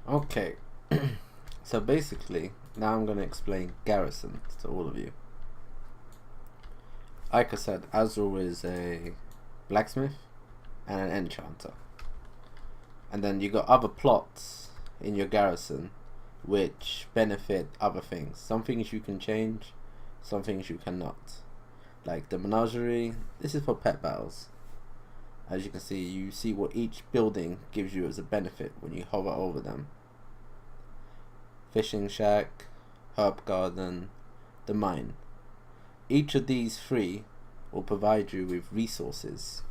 Okay, so basically, now I'm going to explain Garrison to all of you. Like I said, Azrael is a blacksmith and an enchanter. And then you got other plots in your Garrison which benefit other things. Some things you can change, some things you cannot. Like the menagerie, this is for pet battles. As you can see, you see what each building gives you as a benefit when you hover over them. Fishing shack, herb garden, the mine. Each of these three will provide you with resources.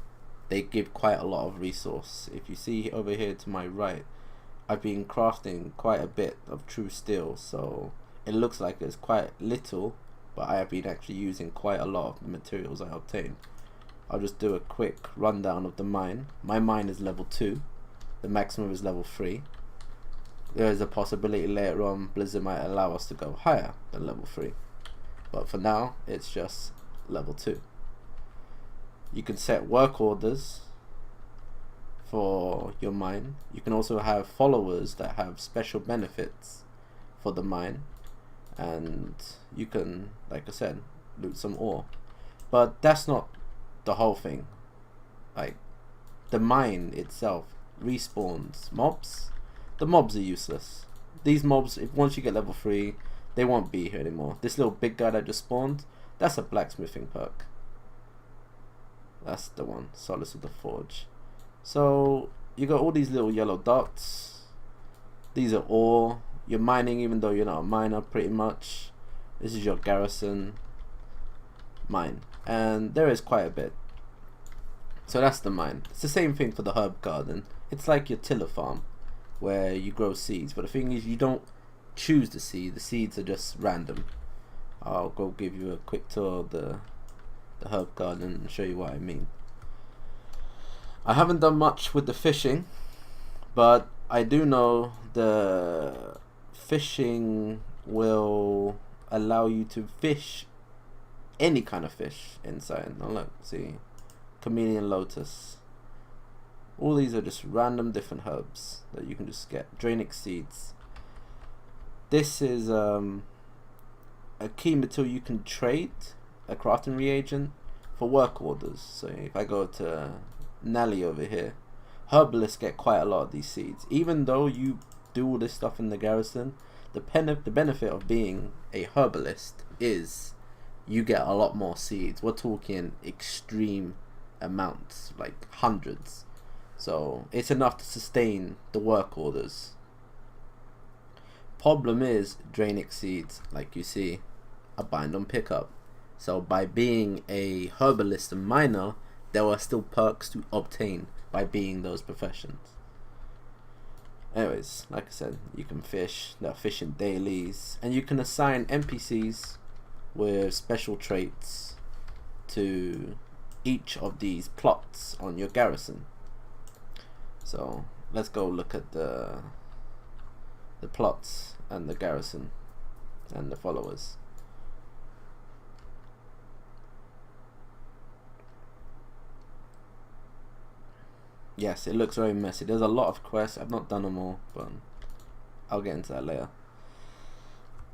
They give quite a lot of resource. If you see over here to my right, I've been crafting quite a bit of true steel, so it looks like it's quite little, but I have been actually using quite a lot of the materials I obtained. I'll just do a quick rundown of the mine. My mine is level 2, the maximum is level 3. There is a possibility later on Blizzard might allow us to go higher than level 3, but for now it's just level 2. You can set work orders for your mine. You can also have followers that have special benefits for the mine, and you can, like I said, loot some ore. But that's not the whole thing. Like, the mine itself respawns mobs. The mobs are useless. These mobs, if once you get level 3, they won't be here anymore. This little big guy that just spawned, that's a blacksmithing perk. That's the one, Solace of the Forge. So you got all these little yellow dots. These are ore. You're mining even though you're not a miner, pretty much. This is your Garrison mine, and there is quite a bit. So that's the mine. It's the same thing for the herb garden. It's like your tiller farm where you grow seeds, but the thing is you don't choose the seed. The seeds are just random. I'll go give you a quick tour of the herb garden and show you what I mean. I haven't done much with the fishing, but I do know the fishing will allow you to fish any kind of fish inside. Now look, see, chameleon lotus. All these are just random different herbs that you can just get. Drainic seeds. This is a key material you can trade, a crafting reagent, for work orders. So if I go to Nally over here, herbalists get quite a lot of these seeds. Even though you do all this stuff in the Garrison, the benefit of being a herbalist is you get a lot more seeds. We're talking extreme amounts, like hundreds. So it's enough to sustain the work orders. Problem is, Drainic seeds, like you see, are bind on pickup. So by being a herbalist and miner, there are still perks to obtain by being those professions. Anyways, like I said, you can fish. There are fishing dailies, and you can assign NPCs with special traits to each of these plots on your Garrison. So let's go look at the plots and the Garrison and the followers. Yes, it looks very messy. There's a lot of quests. I've not done them all, but I'll get into that later.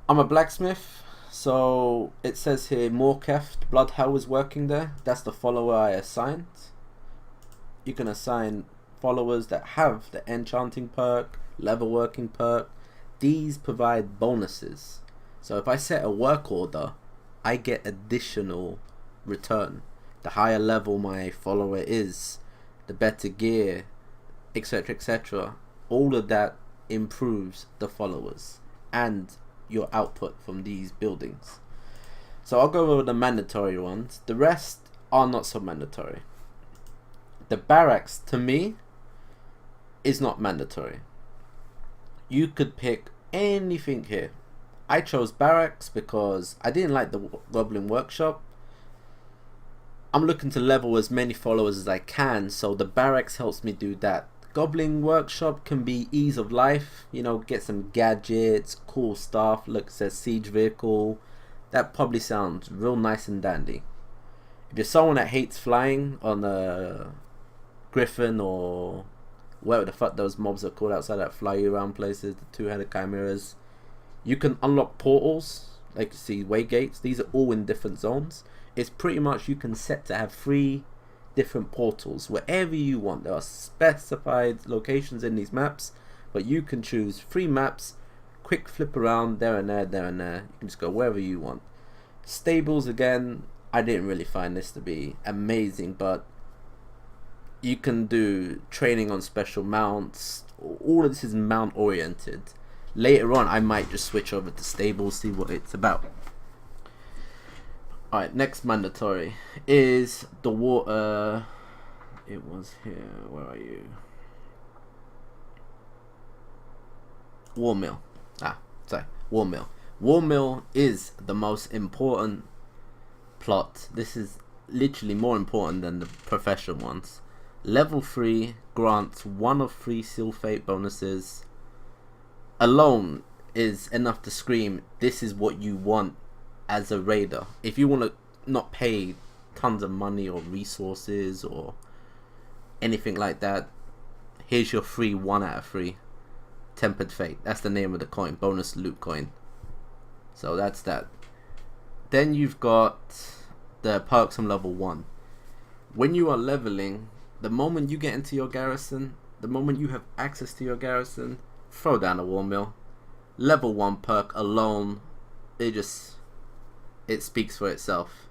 I'm a blacksmith, so it says here Morkeft Bloodhell is working there. That's the follower I assigned. You can assign followers that have the enchanting perk, level working perk. These provide bonuses. So if I set a work order, I get additional return. The higher level my follower is, the better gear, etc, etc. All of that improves the followers and your output from these buildings. So I'll go over the mandatory ones. The rest are not so mandatory. The barracks, to me, is not mandatory. You could pick anything here. I chose barracks because I didn't like the Goblin Workshop. I'm looking to level as many followers as I can, so the barracks helps me do that. Goblin Workshop can be ease of life, you know, get some gadgets, cool stuff. Look, it says siege vehicle. That probably sounds real nice and dandy. If you're someone that hates flying on a Griffin or whatever the fuck those mobs are called outside that fly you around places, the two-headed chimeras. You can unlock portals, like you see way gates. These are all in different zones. It's pretty much you can set to have 3 different portals wherever you want. There are specified locations in these maps, but you can choose 3 maps, quick flip around there and there, there and there. You can just go wherever you want. Stables, again, I didn't really find this to be amazing, but you can do training on special mounts. All of this is mount oriented. Later on I might just switch over to stables, see what it's about. Alright, next mandatory is the water. It was here, where are you? War mill. War mill. War mill is the most important plot. This is literally more important than the profession ones. Level 3 grants 1 of 3 seal fate bonuses. Alone is enough to scream, this is what you want as a raider. If you want to not pay tons of money or resources or anything like that, here's your free 1 out of 3 tempered fate. That's the name of the coin, bonus loot coin. So that's that. Then you've got the perks on level 1. When you are leveling, the moment you get into your garrison, the moment you have access to your garrison, throw down a war mill. Level 1 perk alone, it speaks for itself.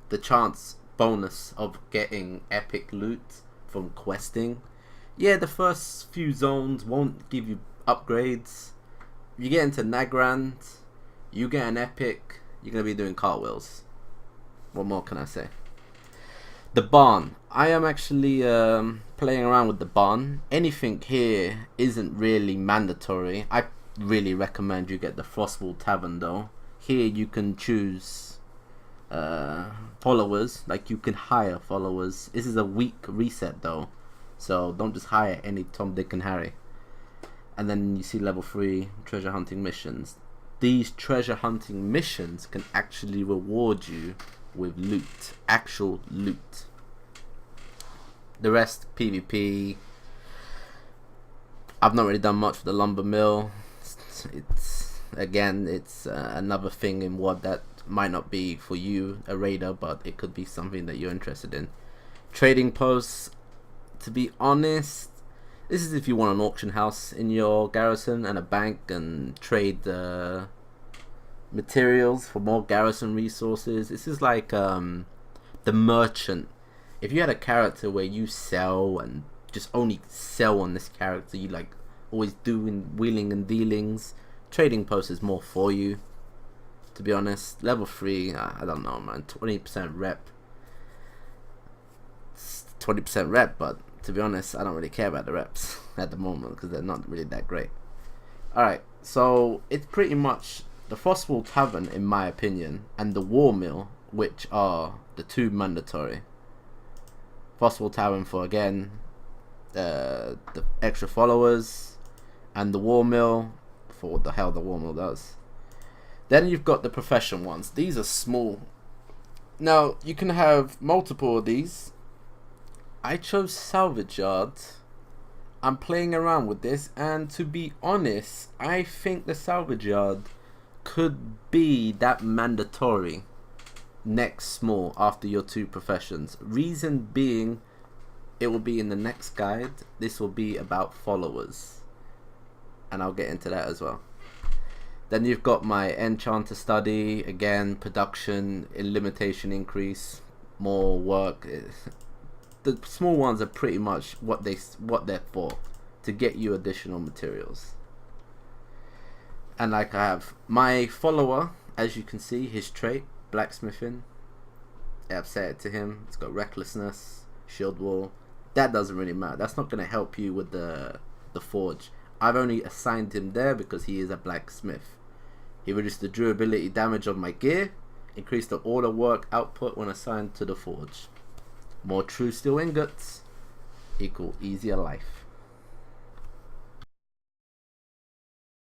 The chance bonus of getting epic loot from questing. Yeah, the first few zones won't give you upgrades. You get into Nagrand, you get an epic, you're going to be doing cartwheels. What more can I say? The barn. I am actually playing around with the barn. Anything here isn't really mandatory. I really recommend you get the Frostwall Tavern though. Here you can choose followers, like you can hire followers. This is a week reset though, so don't just hire any Tom, Dick and Harry. And then you see level 3 treasure hunting missions. These treasure hunting missions can actually reward you with loot, actual loot. The rest PvP. I've not really done much with the lumber mill. It's another thing in WoD that might not be for you, a raider, but it could be something that you're interested in. Trading posts, to be honest, this is if you want an auction house in your garrison and a bank and trade materials for more garrison resources. This is like the merchant. If you had a character where you sell and just only sell on this character, you like always doing wheeling and dealings, trading post is more for you, to be honest. Level 3, I don't know, man. 20% rep. It's 20% rep, but to be honest, I don't really care about the reps at the moment because they're not really that great. Alright, so it's pretty much the Frostwall Tavern, in my opinion, and the War Mill, which are the 2 mandatory. Frostwall Tavern for, again, the extra followers, and the War Mill for what the hell the War Mill does. Then you've got the profession ones. These are small. Now, you can have multiple of these. I chose Salvage Yard. I'm playing around with this, and to be honest, I think the Salvage Yard could be that mandatory next small after your 2 professions. Reason being, it will be in the next guide. This will be about followers, and I'll get into that as well. Then you've got my Enchanter study, again, production, limitation increase, more work. The small ones are pretty much what they're for, to get you additional materials. And like I have my follower, as you can see, his trait, blacksmithing. I've set it to him. It's got recklessness, shield wall. That doesn't really matter. That's not going to help you with the forge. I've only assigned him there because he is a blacksmith. He reduced the durability damage of my gear, increased the order work output when assigned to the forge. More true steel ingots equal easier life.